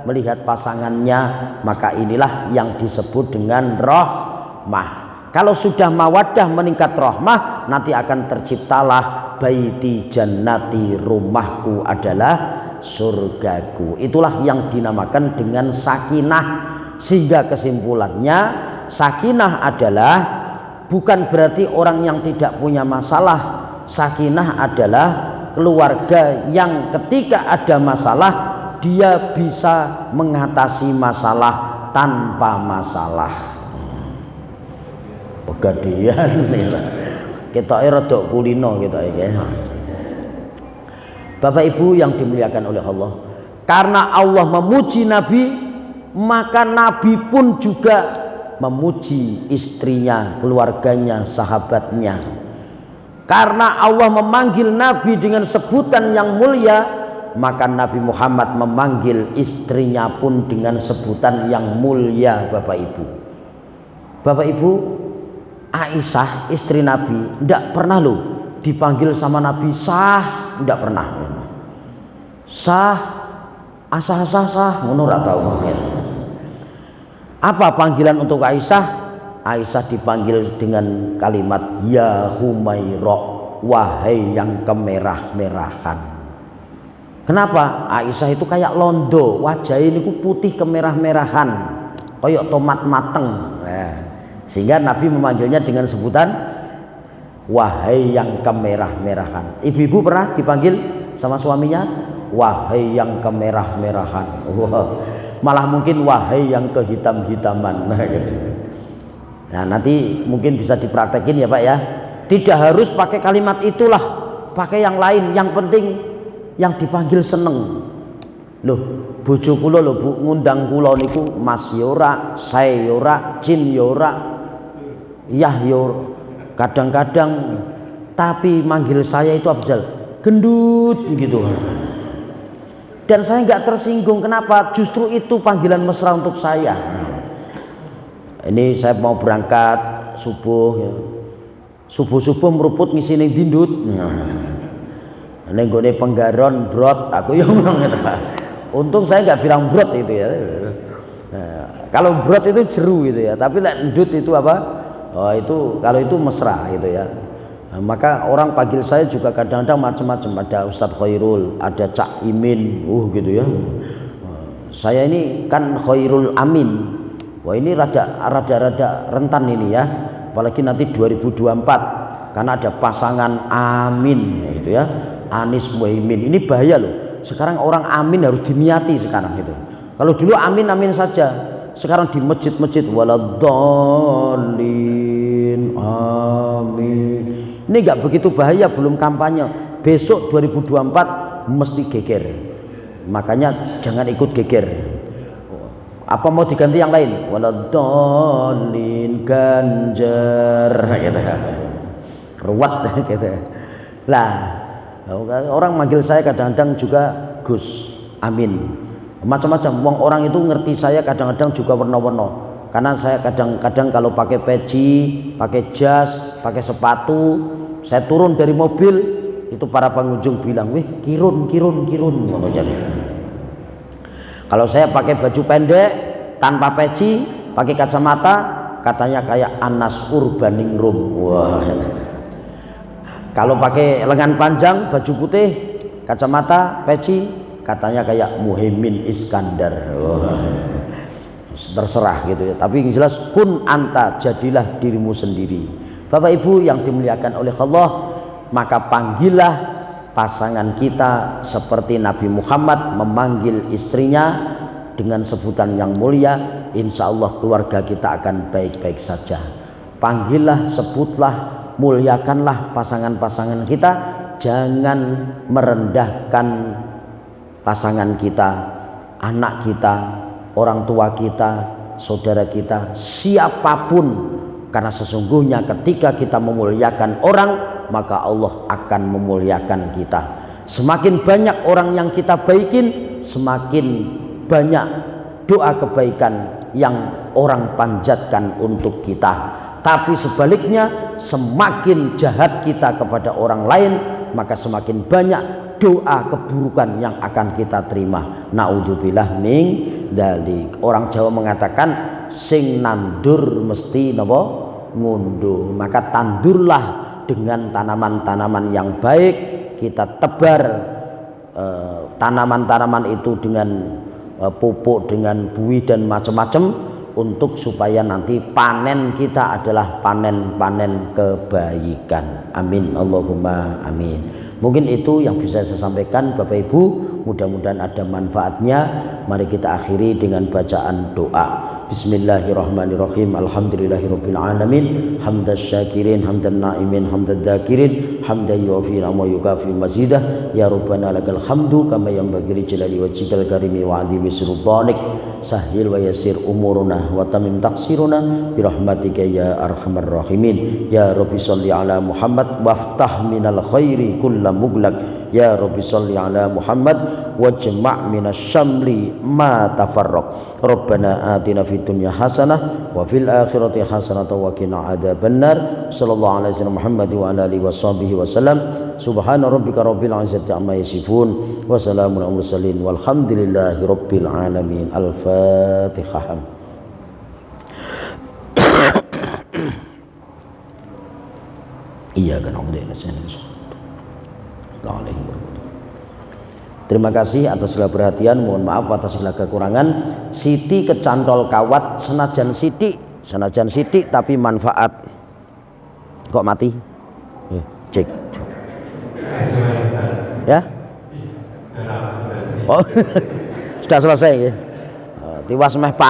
melihat pasangannya, maka inilah yang disebut dengan rahmah. Kalau sudah mawaddah meningkat rahmah, nanti akan terciptalah baiti jannati, rumahku adalah surgaku. Itulah yang dinamakan dengan sakinah. Sehingga kesimpulannya, sakinah adalah bukan berarti orang yang tidak punya masalah. Sakinah adalah keluarga yang ketika ada masalah dia bisa mengatasi masalah tanpa masalah. Pegadian kita rada kulino kita iki. Bapak Ibu yang dimuliakan oleh Allah, karena Allah memuji Nabi, maka Nabi pun juga memuji istrinya, keluarganya, sahabatnya. Karena Allah memanggil Nabi dengan sebutan yang mulia, maka Nabi Muhammad memanggil istrinya pun dengan sebutan yang mulia. Bapak Ibu, Bapak Ibu, Aisyah istri Nabi tidak pernah loh dipanggil sama Nabi sah, tidak pernah. Sah, asah ngono ora tau. Apa panggilan untuk Aisyah? Aisyah dipanggil dengan kalimat ya Humaira, wahai yang kemerah-merahan. Kenapa? Aisyah itu kayak londo, wajahnya ini putih kemerah-merahan, kayak tomat mateng. Sehingga Nabi memanggilnya dengan sebutan wahai yang kemerah-merahan. Ibu-ibu pernah dipanggil sama suaminya wahai yang kemerah-merahan. Malah mungkin wahai yang kehitam-hitaman. Nah, gitu. Nah, nanti mungkin bisa dipraktekin ya Pak ya. Tidak harus pakai kalimat itulah, pakai yang lain. Yang penting yang dipanggil seneng. Loh, bojo kula lho Bu ngundang kula niku Mas yora, saya yora, Jin yora, Yah yor. Kadang-kadang tapi manggil saya itu Abdul gendut gitu. Dan saya nggak tersinggung. Kenapa? Justru itu panggilan mesra untuk saya. Ini saya mau berangkat subuh, subuh meruput ngisi ning dindut. Ning gone penggaron brot, aku yang ngomong gitu. Untung saya nggak bilang brot itu ya. Kalau brot itu jeru gitu ya, tapi lek ndut itu apa? Oh, itu kalau itu mesra gitu ya. Nah, maka orang panggil saya juga kadang-kadang macam-macam. Ada Ustadz Khairul, ada Cak Imin, gitu ya. Saya ini kan Khairul Amin. Wah, ini rada rentan ini ya. apalagi nanti 2024 karena ada pasangan Amin gitu ya, Anies Muhaimin. Ini bahaya loh, sekarang orang amin harus diniati sekarang gitu. Kalau dulu amin amin saja, sekarang di masjid-masjid waladhdallin amin. Ini nggak begitu bahaya, belum kampanye. Besok 2024 mesti geger, makanya jangan ikut geger. Apa mau diganti yang lain? Waladhdallin Ganjar gitu kan, ruwet gitu. Lah orang manggil saya kadang-kadang juga Gus, Amin, macam-macam. Wong orang itu ngerti saya kadang-kadang juga warna-warna, karena saya kadang-kadang kalau pakai peci, pakai jas, pakai sepatu, saya turun dari mobil itu para pengunjung bilang, wih kirun. Kalau saya pakai baju pendek tanpa peci, pakai kacamata, katanya kayak Anas Urbaningrum. Wah. Kalau pakai lengan panjang, baju putih, kacamata, peci, katanya kayak Muhaimin Iskandar. Wah. Terserah gitu ya. Tapi yang jelas kun anta, jadilah dirimu sendiri. Bapak Ibu yang dimuliakan oleh Allah, maka panggillah pasangan kita seperti Nabi Muhammad memanggil istrinya dengan sebutan yang mulia. Insya Allah keluarga kita akan baik-baik saja. Panggillah, sebutlah, muliakanlah pasangan-pasangan kita. Jangan merendahkan pasangan kita, anak kita, orang tua kita, saudara kita, siapapun. Karena sesungguhnya ketika kita memuliakan orang, maka Allah akan memuliakan kita. Semakin banyak orang yang kita baikin, semakin banyak doa kebaikan yang orang panjatkan untuk kita. Tapi sebaliknya, semakin jahat kita kepada orang lain, maka semakin banyak doa keburukan yang akan kita terima. Naudzubillah min dzalik. Orang Jawa mengatakan sing nandur mesti napa ngunduh. Maka tandurlah dengan tanaman-tanaman yang baik. Kita tebar tanaman-tanaman itu dengan pupuk, dengan buih dan macam-macam, untuk supaya nanti panen kita adalah panen-panen kebaikan. Amin Allahumma amin. Mungkin itu yang bisa saya sampaikan Bapak Ibu, mudah-mudahan ada manfaatnya. Mari kita akhiri dengan bacaan doa. Bismillahirrahmanirrahim. Alhamdulillahirabbil alamin. Hamdaz syakirin, hamdan naimin, hamdad dzakirin, hamdan yuwafi wa yukafi mazidah. Ya Rabbana lakal hamdu kama yanbaghi li jalali wajhikal karimi wa 'azimi sultanik. Sahhil wa yassir umuruna wa tamim taqsiruna bi rahmatika ya arhamar rahimin. Ya Rabbi shalli ala Muhammad waftah minal khairi kullam muglaq. Ya Rabbi shalli ala Muhammad wajma' minasy syamli ma tafarraq. Rabbana atina fid dunya hasanah wa fil akhirati hasanah wa qina adzabannar. Sallallahu alaihi wasallam Muhammad wa ala alihi washabihi wasallam. Subhana rabbika rabbil izzati amma yasifun wa salamun alal mursalin walhamdulillahi rabbil alamin. Al-Fatihah. Iya kan. Terima kasih atas segala perhatian, mohon maaf atas segala kekurangan. Siti kecantol kawat, senajan sidik tapi manfaat. Kok mati? Cek. Ya? Oh, sudah selesai ya. Tiwas meh